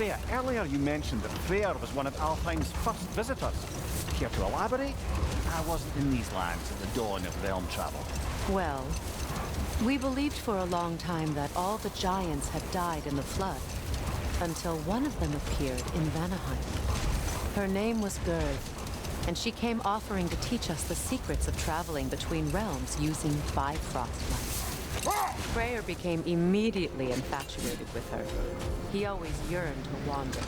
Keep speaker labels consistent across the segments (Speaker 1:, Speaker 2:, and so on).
Speaker 1: Freya, earlier you mentioned that Freya was one of Alfheim's first visitors. Care to elaborate? I wasn't in these lands at the dawn of realm travel.
Speaker 2: Well, we believed for a long time that all the giants had died in the flood, until one of them appeared in Vanaheim. Her name was Gerd, and she came offering to teach us the secrets of traveling between realms using Bifrost light. Freyr became immediately infatuated with her. He always yearned to wander,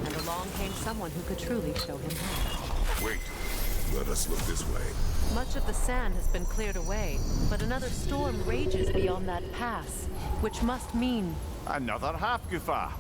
Speaker 2: and along came someone who could truly show him how.
Speaker 3: Wait, let us look this way.
Speaker 2: Much of the sand has been cleared away, but another storm rages beyond that pass, which must mean...
Speaker 1: Another half-goofa.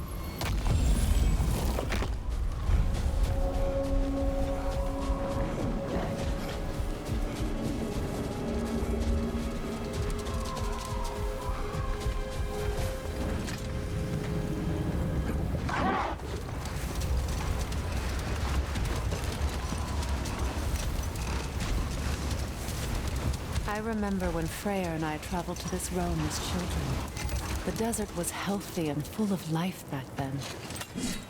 Speaker 2: I remember when Freyr and I traveled to this realm as children. The desert was healthy and full of life back then.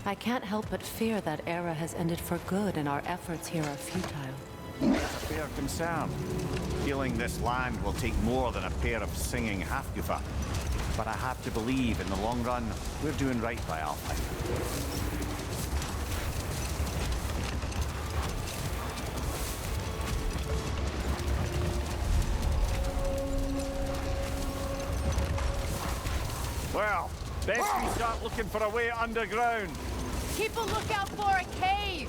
Speaker 2: I can't help but fear that era has ended for good and our efforts here are futile.
Speaker 1: That's a fair concern. Feeling this land will take more than a pair of singing half-goofa. But I have to believe in the long run, we're doing right by Alfheim. Well, best we start looking for a way underground.
Speaker 2: Keep a lookout for a cave!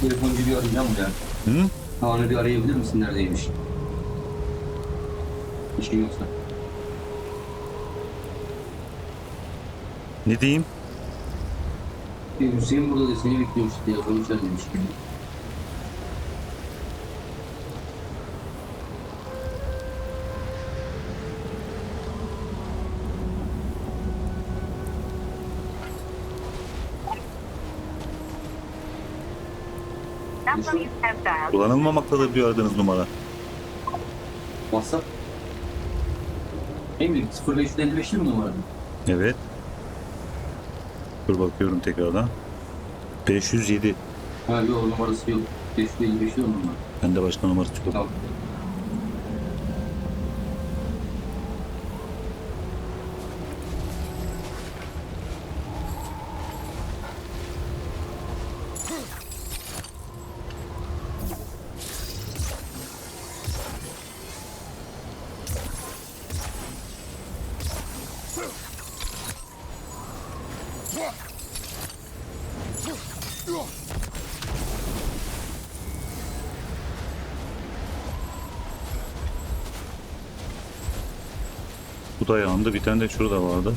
Speaker 4: Telefoncu bir arayacağım ya.
Speaker 5: Hı?
Speaker 4: Kaan'ı bir arayabilir misin? Neredeymiş? İşin yoksa.
Speaker 5: Ne diyeyim?
Speaker 4: Hüseyin burada da seni bekliyormuş. Telefonu söylemiş.
Speaker 5: Kullanılmamaktadır diyor aradığınız numara.
Speaker 4: WhatsApp. En büyük 0555 mi numara?
Speaker 5: Evet. Dur bakıyorum tekrardan. 507.
Speaker 4: Ha yok, numarası yok. 555 yok numara.
Speaker 5: Bende başka numarası yok.
Speaker 4: Tamam.
Speaker 5: Bu da yandı. Bir tane de şurada vardı.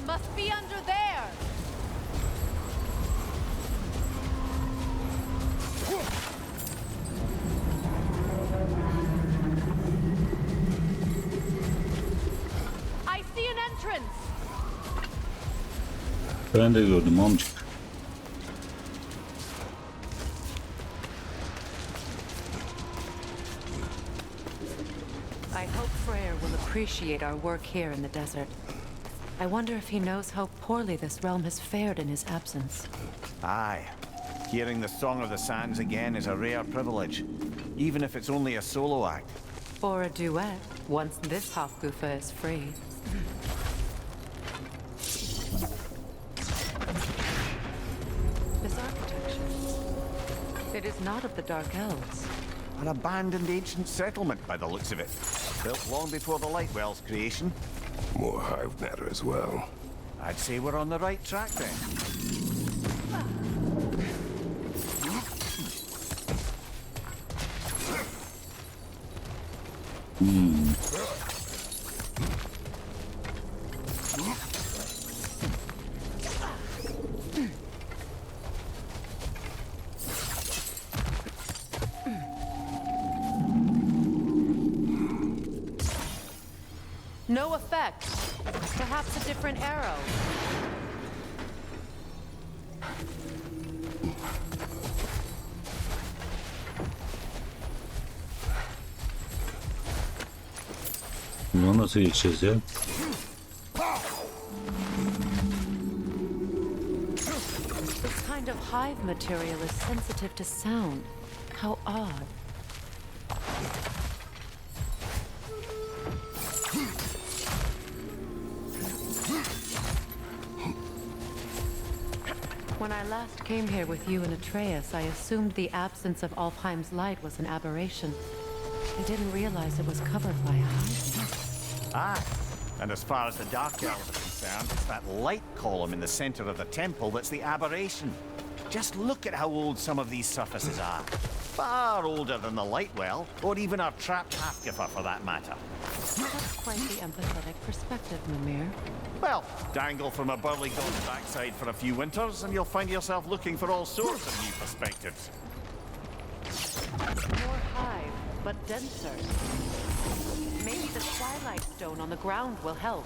Speaker 2: must be under there.
Speaker 5: Ben de gördüm amcık.
Speaker 2: I hope Freyr will appreciate our work here in the desert. I wonder if he knows how poorly this realm has fared in his absence.
Speaker 1: Aye. Hearing the Song of the Sands again is a rare privilege, even if it's only a solo act.
Speaker 2: Or a duet, once this Hofgufa is free. This architecture, it is not of the Dark Elves.
Speaker 1: An abandoned ancient settlement by the looks of it. Built long before the Lightwell's creation.
Speaker 3: More hive matter as well.
Speaker 1: I'd say we're on the right track then.
Speaker 2: No effect. Perhaps a different arrow.
Speaker 5: Bunu nasıl geçeceğiz ya?
Speaker 2: This kind of hive material is sensitive to sound. How odd. When I last came here with you and Atreus, I assumed the absence of Alfheim's light was an aberration. I didn't realize it was covered by a hive.
Speaker 1: Ah, and as far as the Dark Elves are concerned, it's that light column in the center of the temple that's the aberration. Just look at how old some of these surfaces are. Far older than the Lightwell, or even our trapped Hafgifa for that matter.
Speaker 2: That's quite the empathetic perspective, Mimir.
Speaker 1: Well, dangle from a burly god's backside for a few winters, and you'll find yourself looking for all sorts of new perspectives.
Speaker 2: More hive, but denser. Maybe the Twilight Stone on the ground will help.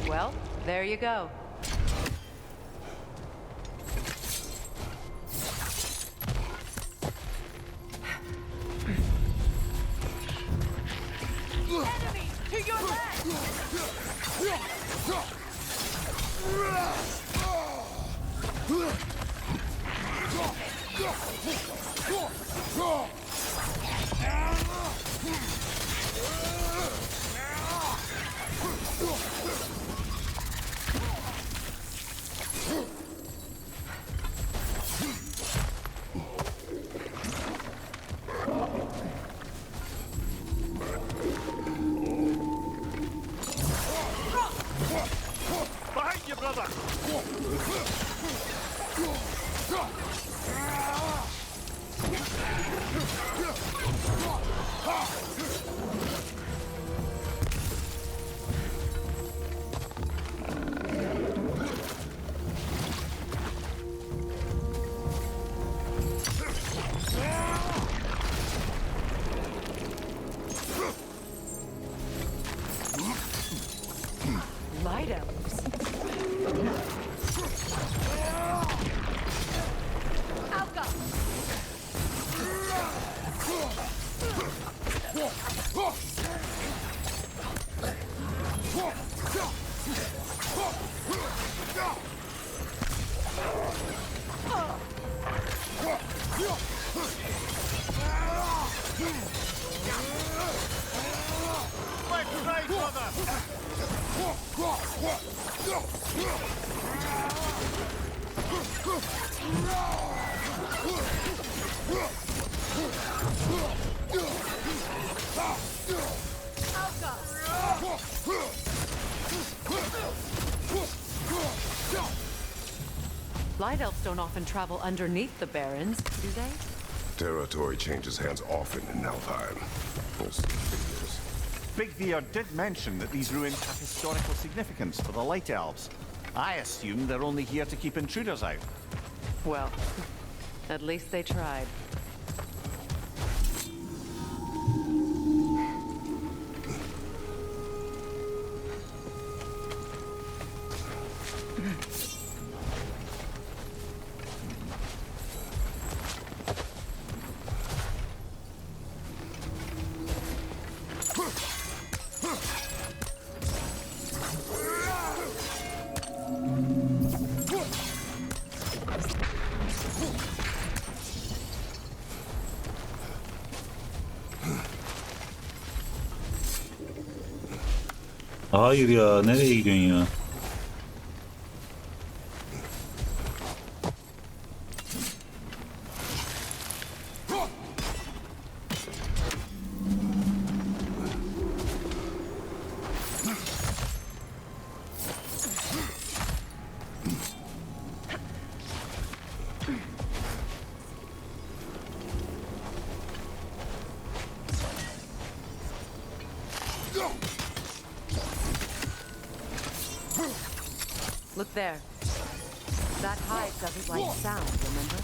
Speaker 2: Well, there you go. Enemy to your left!
Speaker 1: Let's ride, brother!
Speaker 2: Light elves don't often travel underneath the barrens, do they?
Speaker 3: Territory changes hands often in Nalfheim. Most figures.
Speaker 1: Big Veer did mention that these ruins have historical significance for the Light Elves. I assume they're only here to keep intruders out.
Speaker 2: Well, at least they tried.
Speaker 5: Hayır ya, nereye gidiyorsun ya?
Speaker 2: Look there. That hive doesn't like sound, remember?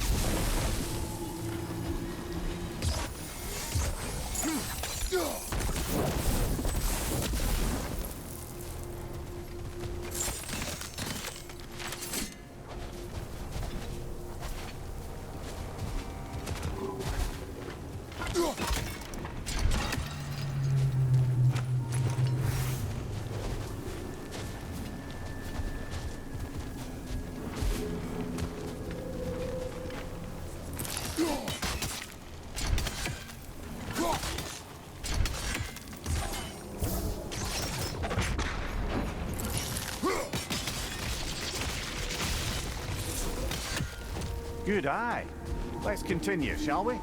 Speaker 1: Good eye. Let's continue, shall we?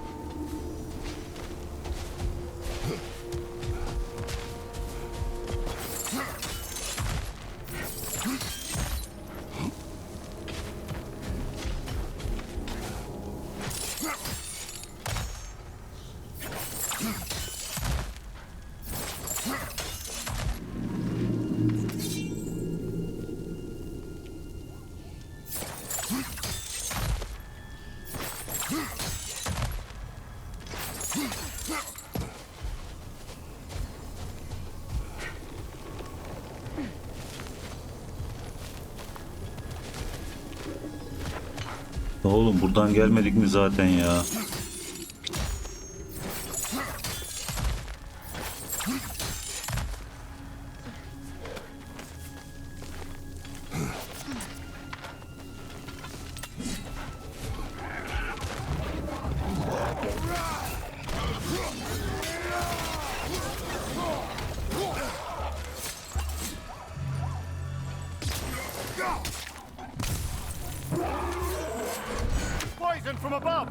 Speaker 5: Oğlum buradan gelmedik mi zaten ya?
Speaker 1: Poison from above!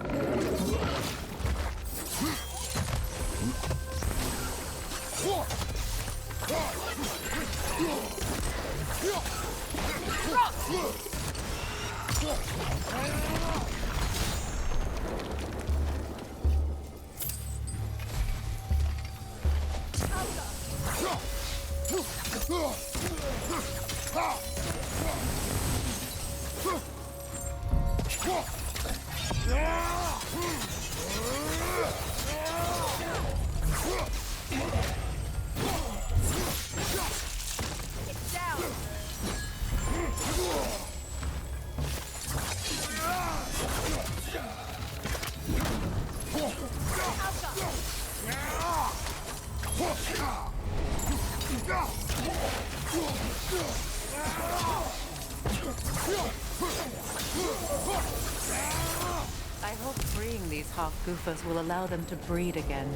Speaker 2: Hofgufas will allow them to breed again.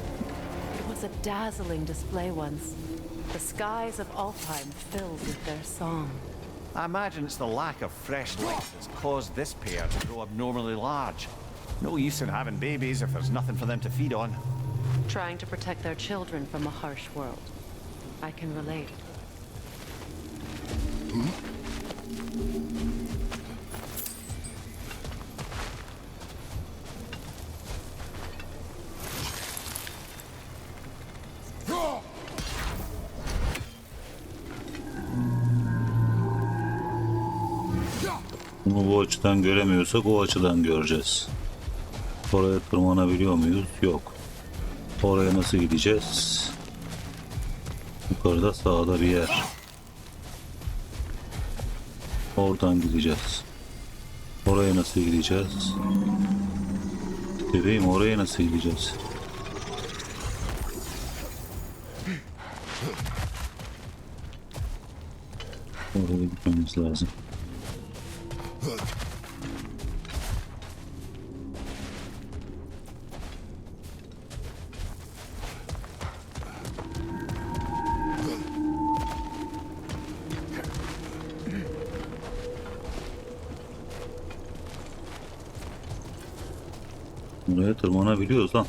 Speaker 2: It was a dazzling display once. The skies of Alfheim filled with their song.
Speaker 1: I imagine it's the lack of fresh light that's caused this pair to grow abnormally large. No use in having babies if there's nothing for them to feed on.
Speaker 2: Trying to protect their children from a harsh world. I can relate.
Speaker 5: Bunu bu açıdan göremiyorsak o açıdan göreceğiz. Oraya tırmanabiliyor muyuz? Yok. Oraya nasıl gideceğiz? Yukarıda sağda bir yer. Oradan gideceğiz. Oraya nasıl gideceğiz? Bebeğim oraya nasıl gideceğiz? Oraya gitmemiz lazım. Buraya tırmanabiliyoruz lan.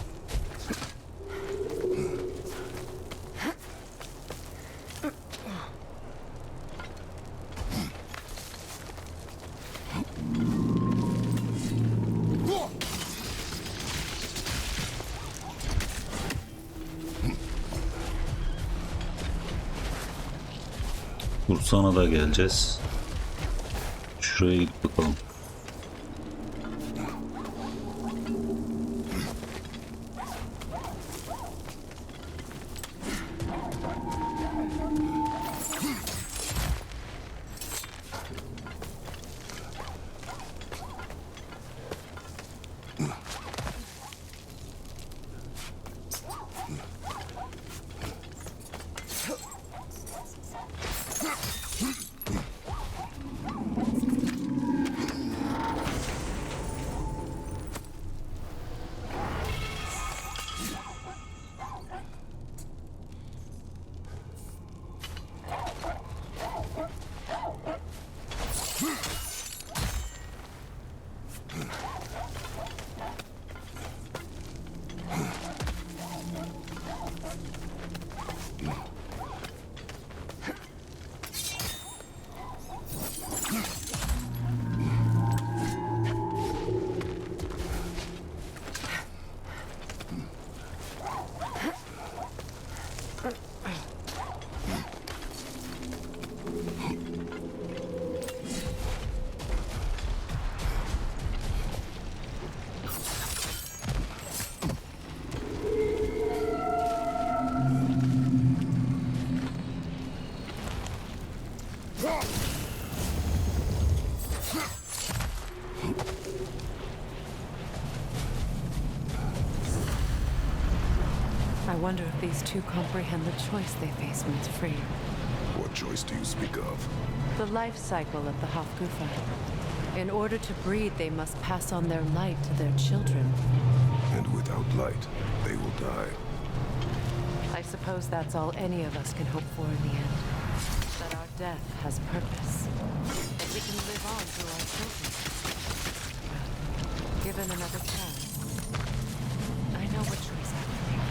Speaker 5: Bursa'na da geleceğiz. Şuraya gidip bakalım.
Speaker 2: I wonder if these two comprehend the choice they face once free.
Speaker 3: What choice do you speak of?
Speaker 2: The life cycle of the Hofgufa. In order to breed, they must pass on their light to their children.
Speaker 3: And without light, they will die.
Speaker 2: I suppose that's all any of us can hope for in the end. That our death has purpose. That we can live on through our children. Given another chance, I know what choice I would make.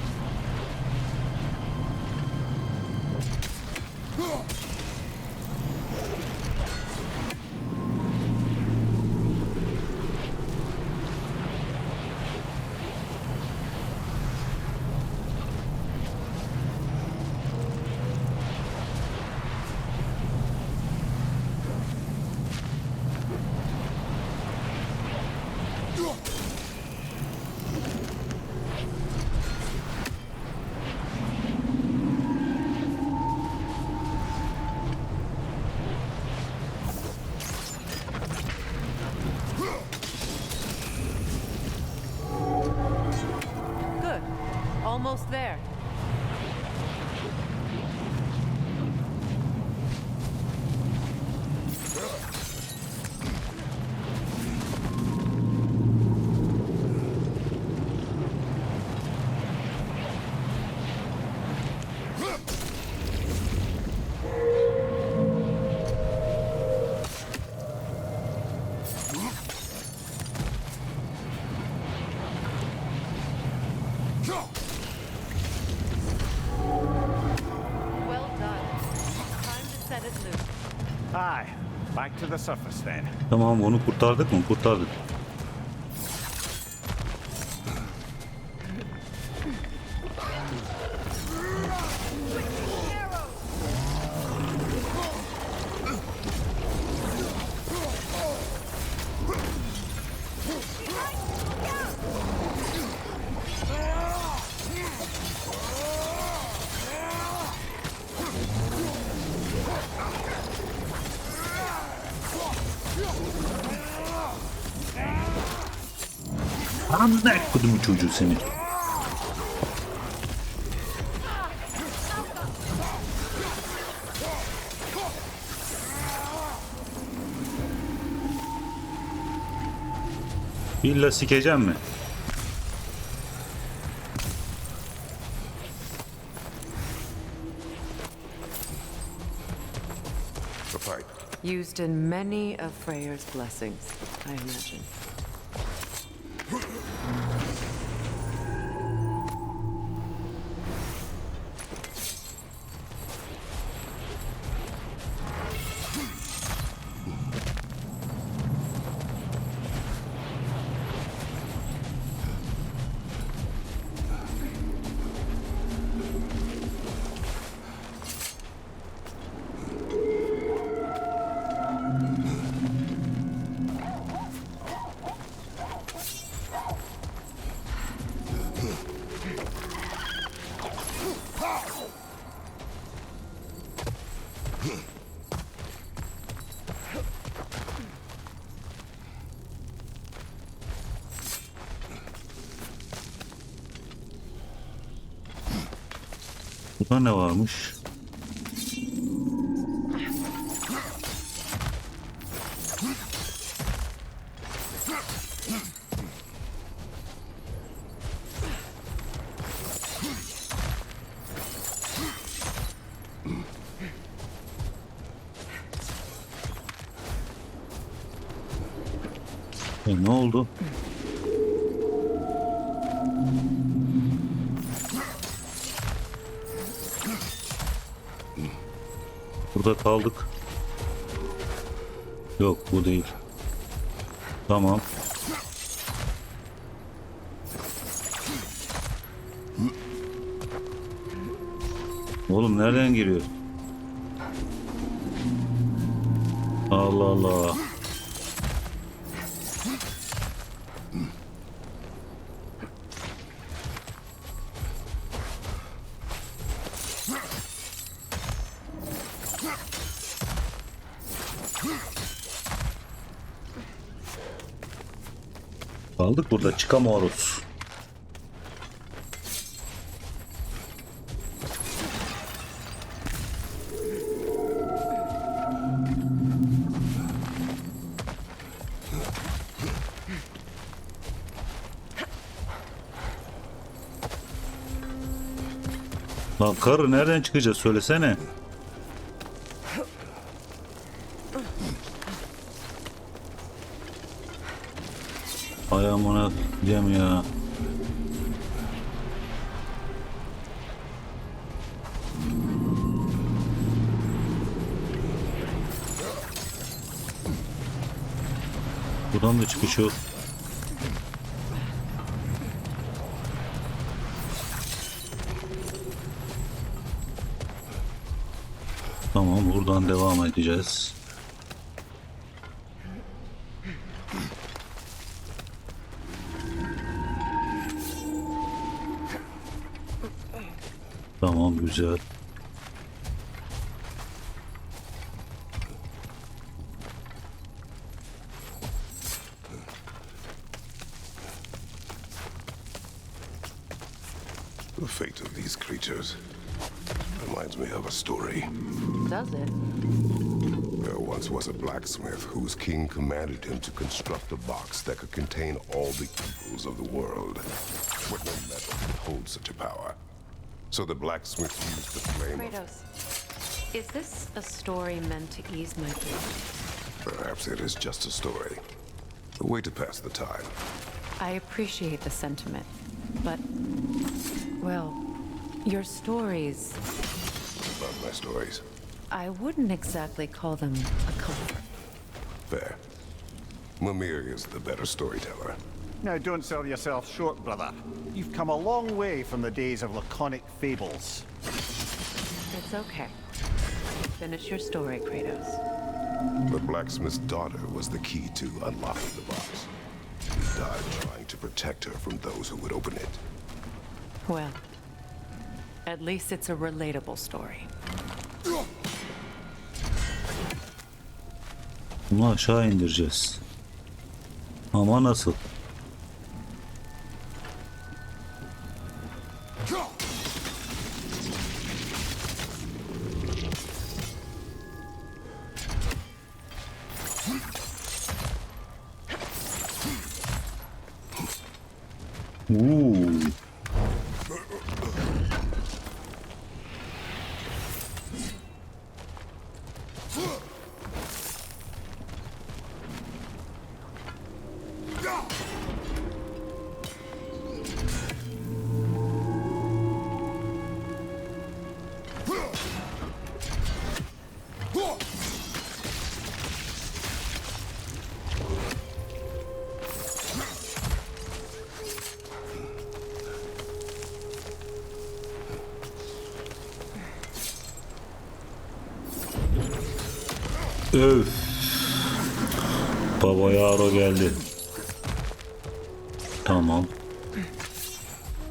Speaker 2: Almost there.
Speaker 1: Aye, back to the surface then.
Speaker 5: Tamam, onu kurtardık mı? Kurtardık. Ne kudumu çocuğu seni. İlla sikeceğim mi?
Speaker 3: The fight.
Speaker 2: Used in many of Freyr's blessings, I imagine.
Speaker 5: Burada ne varmış? Ne oldu? Burada kaldık. Yok, bu değil. Tamam. Oğlum nereden giriyor? Allah Allah. Kaldık burada, çıkamıyoruz. Lan karı nereden çıkacağız söylesene. Ayağım ona diyem ya. Buradan da çıkış yok. Tamam, buradan devam edeceğiz. Tamam, güzel.
Speaker 3: The fate of these creatures reminds me of a story.
Speaker 2: Does it?
Speaker 3: There once was a blacksmith whose king commanded him to construct a box that could contain all the evils of the world. But no metal could hold such a power. So the blacksmith used the flame of...
Speaker 2: Kratos, is this a story meant to ease my grief?
Speaker 3: Perhaps it is just a story. A way to pass the time.
Speaker 2: I appreciate the sentiment, but, well, your stories...
Speaker 3: About my stories.
Speaker 2: I wouldn't exactly call them a comfort.
Speaker 3: Fair. Mimir is the better storyteller.
Speaker 1: Now, don't sell yourself short, brother. You've come a long way from the days of laconic fables.
Speaker 2: It's okay. Finish your story, Kratos.
Speaker 3: The blacksmith's daughter was the key to unlocking the box. He died trying to protect her from those who would open it.
Speaker 2: Well, at least it's a relatable story.
Speaker 5: Bunu aşağı indireceğiz. Ama nasıl? Öf. Baba Yaro geldi. Tamam.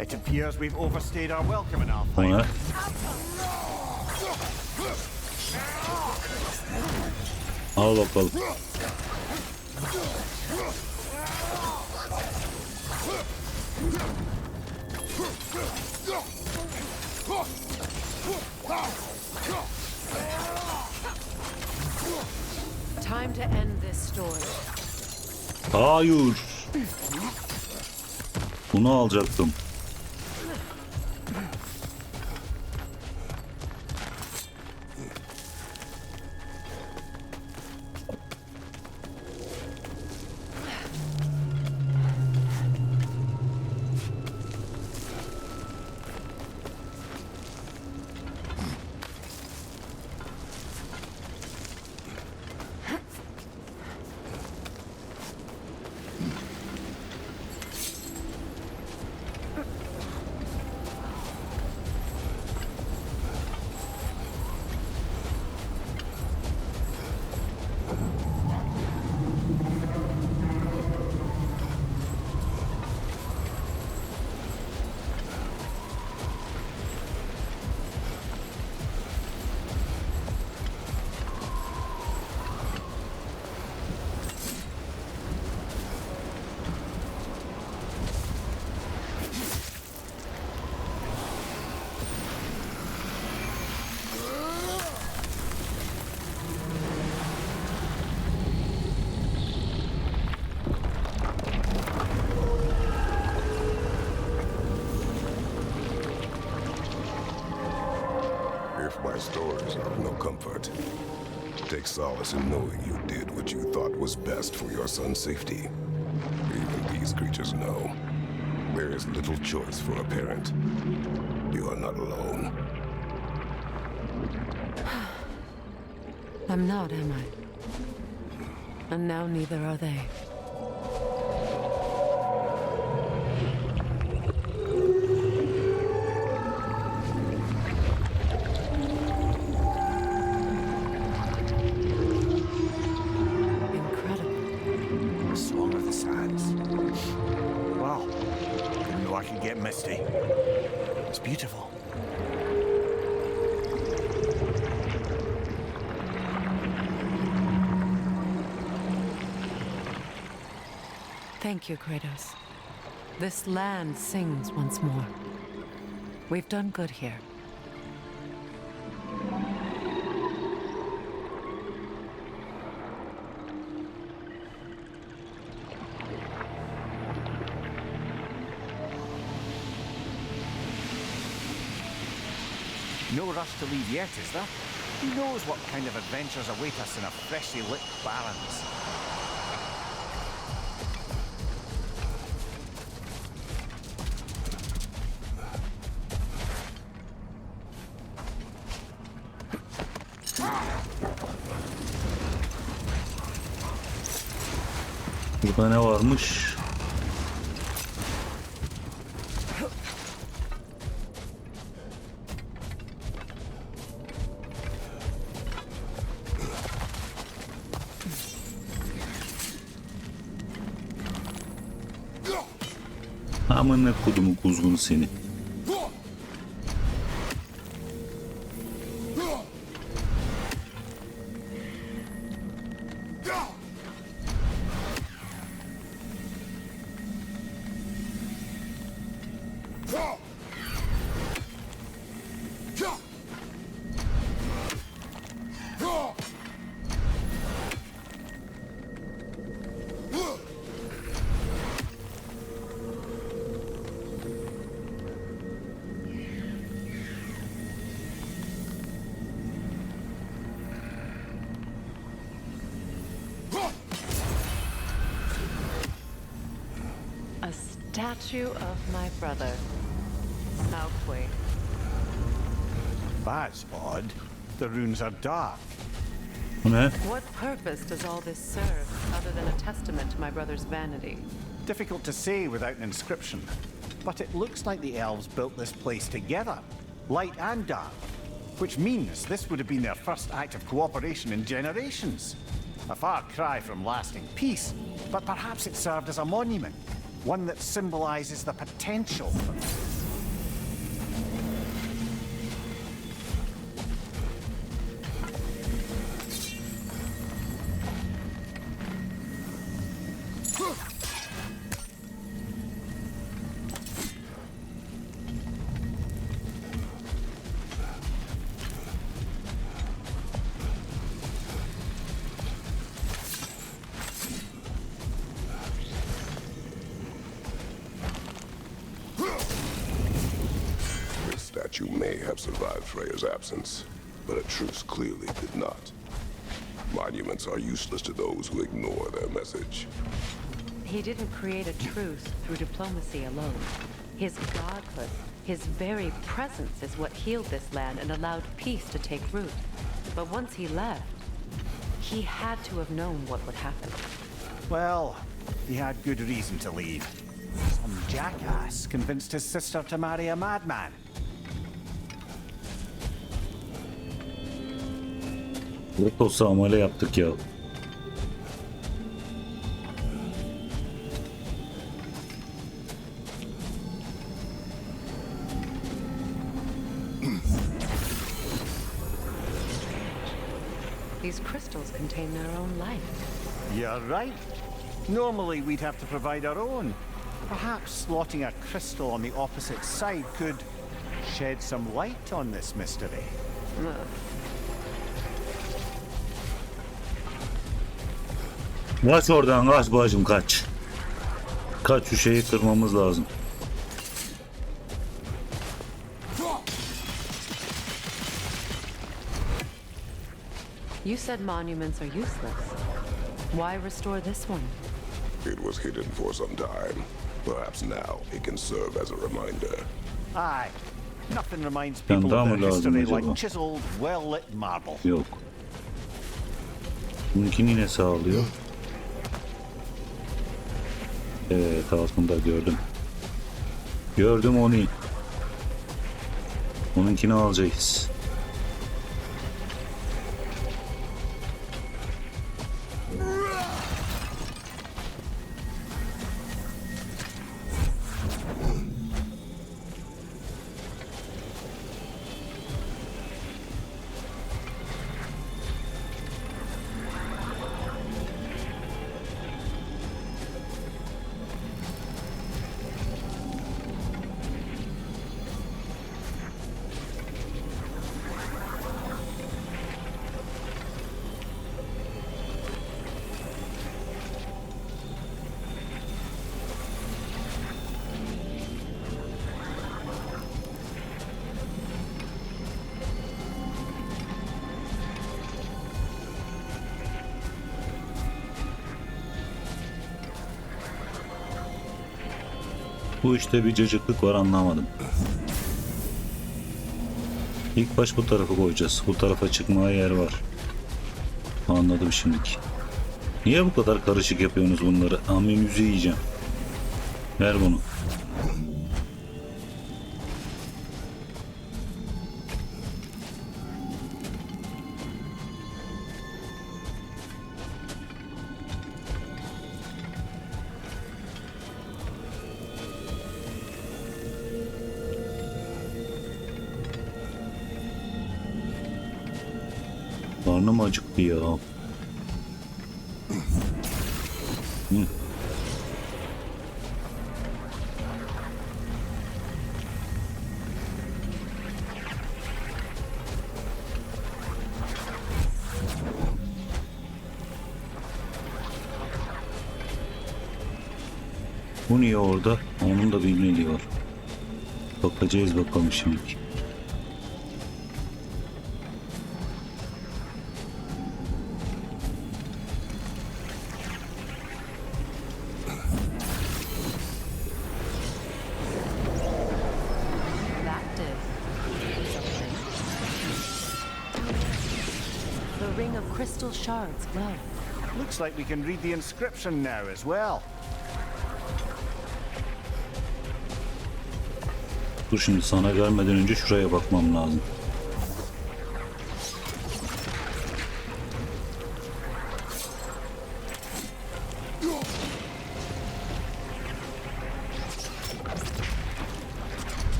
Speaker 1: It appears we've overstayed our welcome in our
Speaker 5: O ne?
Speaker 1: fight.
Speaker 5: Al bakalım.
Speaker 2: Time to end this story.
Speaker 5: Hayır. Bunu alacaktım.
Speaker 3: If my stories are of no comfort, take solace in knowing you did what you thought was best for your son's safety. Even these creatures know there is little choice for a parent. You are not alone.
Speaker 2: I'm not, am I? And now neither are they.
Speaker 1: The Song of the Sands. Wow. Didn't know I could get misty. It's beautiful.
Speaker 2: Thank you, Kratos. This land sings once more. We've done good here.
Speaker 1: No rush to leave yet, is there? Who knows what kind of adventures await us in our freshly lit barrens?
Speaker 5: Burada ne varmış? Amına kodumun kuzgunu seni.
Speaker 2: A statue of my brother. How quaint.
Speaker 1: That's odd. The runes are dark.
Speaker 5: Bu ne?
Speaker 2: What purpose does all this serve, other than a testament to my brother's vanity?
Speaker 1: Difficult to say without an inscription. But it looks like the elves built this place together, light and dark. Which means this would have been their first act of cooperation in generations. A far cry from lasting peace, but perhaps it served as a monument. One that symbolizes the potential for
Speaker 3: statue may have survived Freya's absence, but a truce clearly did not. Monuments are useless to those who ignore their message.
Speaker 2: He didn't create a truce through diplomacy alone. His godhood, his very presence is what healed this land and allowed peace to take root. But once he left, he had to have known what would happen.
Speaker 1: Well, he had good reason to leave. Some jackass convinced his sister to marry a madman.
Speaker 5: Lotosu amele yaptık ya.
Speaker 2: These crystals contain their own life.
Speaker 1: You're right. Normally we'd have to provide our own. Perhaps slotting a crystal on the opposite side could shed some light on this mystery.
Speaker 5: Kaç oradan, kaç bacım, kaç. Kaç, şu şeyi kırmamız lazım.
Speaker 2: You said monuments are useless. Why restore this one?
Speaker 3: It was hidden for some time. Perhaps now it can serve as a reminder.
Speaker 1: Aye. Nothing reminds
Speaker 5: Yani
Speaker 1: people
Speaker 5: daha
Speaker 1: of
Speaker 5: mı
Speaker 1: their
Speaker 5: lazım
Speaker 1: history
Speaker 5: acaba?
Speaker 1: like chiseled, well-lit marble.
Speaker 5: Yok. Bununkini ne sağlıyor? Evet, altında gördüm. Gördüm onu. Onunkini alacağız. Bu işte bir cacıklık var, anlamadım. İlk baş bu tarafa koyacağız. Bu tarafa çıkmaya yer var. Anladım şimdiki. Niye bu kadar karışık yapıyorsunuz bunları? Amimizi yiyeceğim. Ver bunu. Karnım acıktı ya. Bu niye orada? Onun da bilmediği var. Bakacağız bakalım şimdi.
Speaker 2: That did something. The ring of crystal shards glow.
Speaker 1: Looks like we can read the inscription now as well.
Speaker 5: Dur şimdi sana gelmeden önce şuraya bakmam lazım.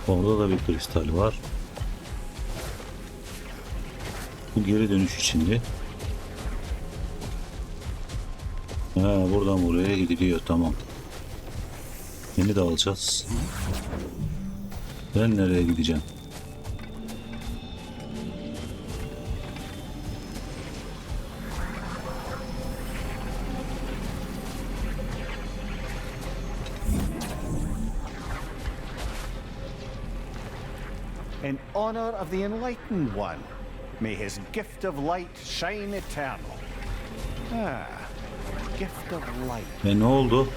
Speaker 5: Orada da bir kristal var. Bu geri dönüş içindi. Ha, buradan buraya gidiliyor, tamam. Yeni de alacağız. Ben nereye gideceğim?
Speaker 1: In honor of the enlightened one, may his gift of light shine eternal. Ah, gift of light.
Speaker 5: Ne oldu?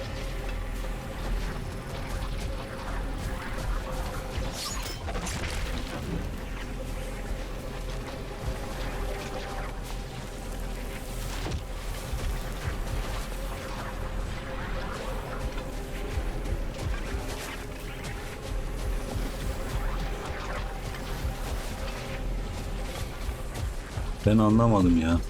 Speaker 5: Ben anlamadım ya.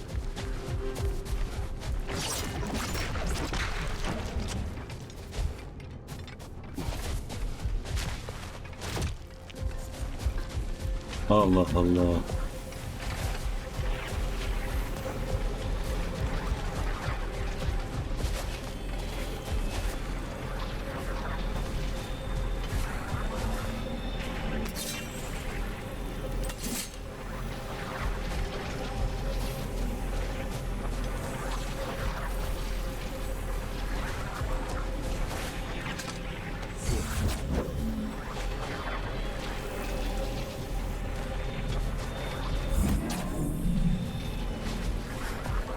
Speaker 5: Allah Allah.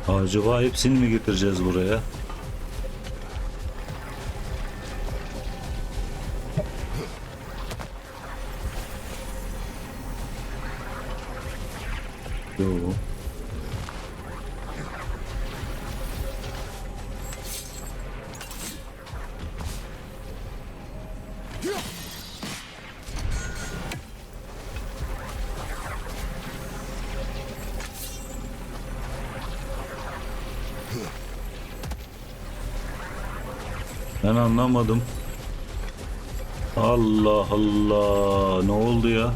Speaker 5: Acaba hepsini mi getireceğiz buraya? Yok. Ben anlamadım. Allah Allah. Ne oldu ya?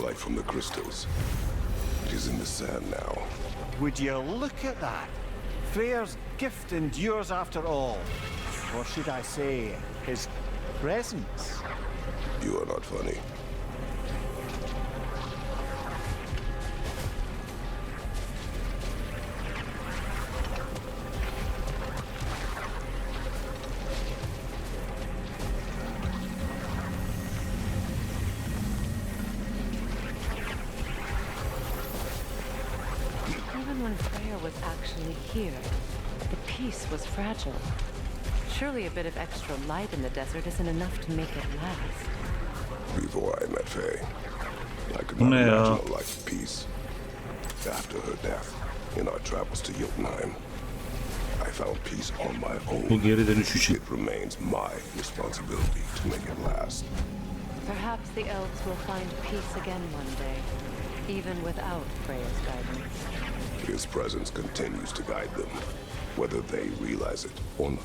Speaker 3: Light from the crystals. It is in the sand now.
Speaker 1: Would you look at that? Freyr's gift endures after all. Or should I say, his presence?
Speaker 3: You are not funny.
Speaker 2: actually here. The peace was fragile. Surely a bit of extra light in the desert isn't enough to make it last.
Speaker 3: Before I met Faye, I could
Speaker 5: Bu
Speaker 3: not
Speaker 5: ne ya?
Speaker 3: imagine a life of peace. After her death, in our travels to Jotunheim, I found peace on my
Speaker 5: Bu
Speaker 3: own.
Speaker 5: geri dönüş için.
Speaker 3: It remains my responsibility to make it last.
Speaker 2: Perhaps the elves will find peace again one day, even without Freya's guidance.
Speaker 3: His presence continues to guide them, whether they realize it or not.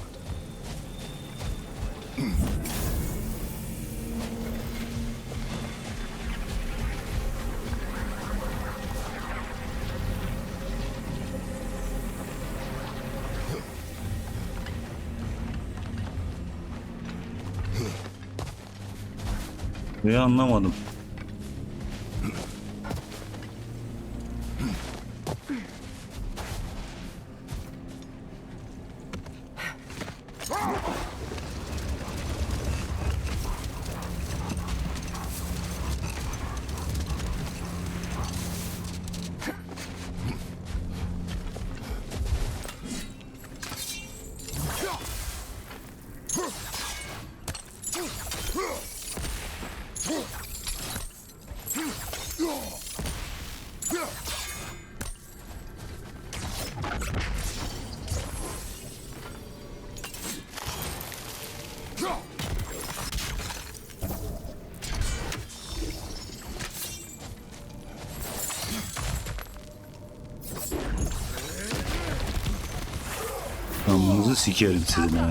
Speaker 5: Ve anlamadım. Amınızı sikerim sizin ha.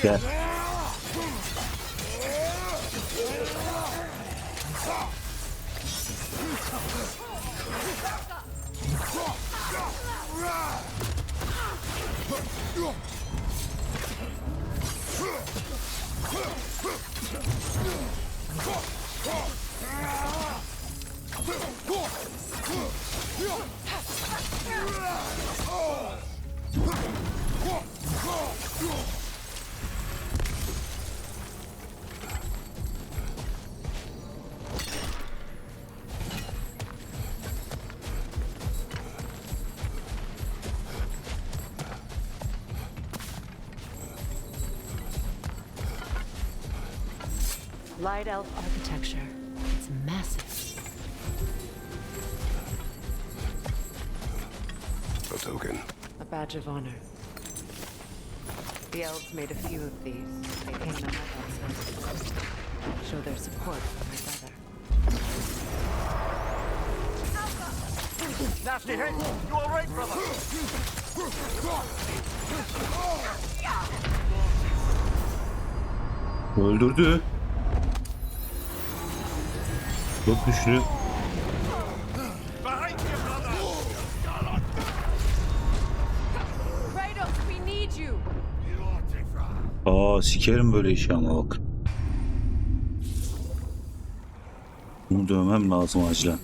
Speaker 5: Gel.
Speaker 2: Light elf architecture. It's massive.
Speaker 3: A token.
Speaker 2: A badge of honor. The elves made a few of these. They hang them up outside. Show their support for my brother.
Speaker 1: Nasty hit! You all right, brother?
Speaker 5: Öldürdü. Çok güçlü.
Speaker 1: Behind you, brother!
Speaker 2: Kratos, we need you.
Speaker 5: Aa sikerim böyle işi ama bak. Bunu dövmem lazım acilen.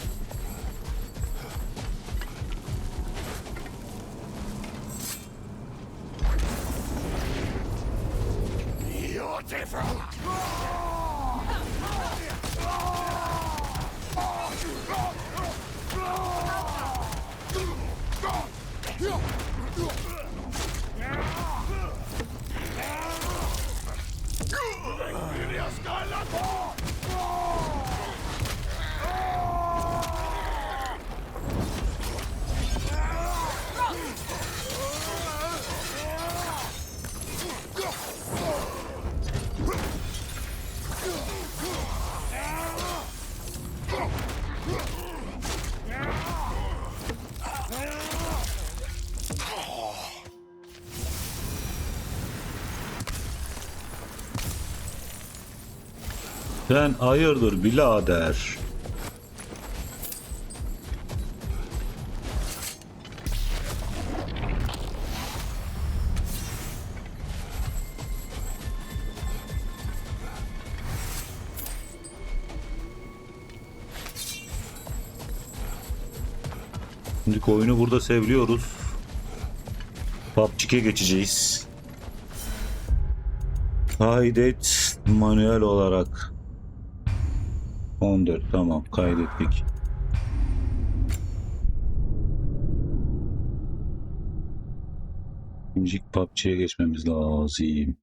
Speaker 5: Sen hayırdır birader? Şimdi oyunu burada seviyoruz. PUBG'ye geçeceğiz. Haydet. Manuel olarak 14, tamam, kaydettik. Müzik PUBG'ye geçmemiz lazım.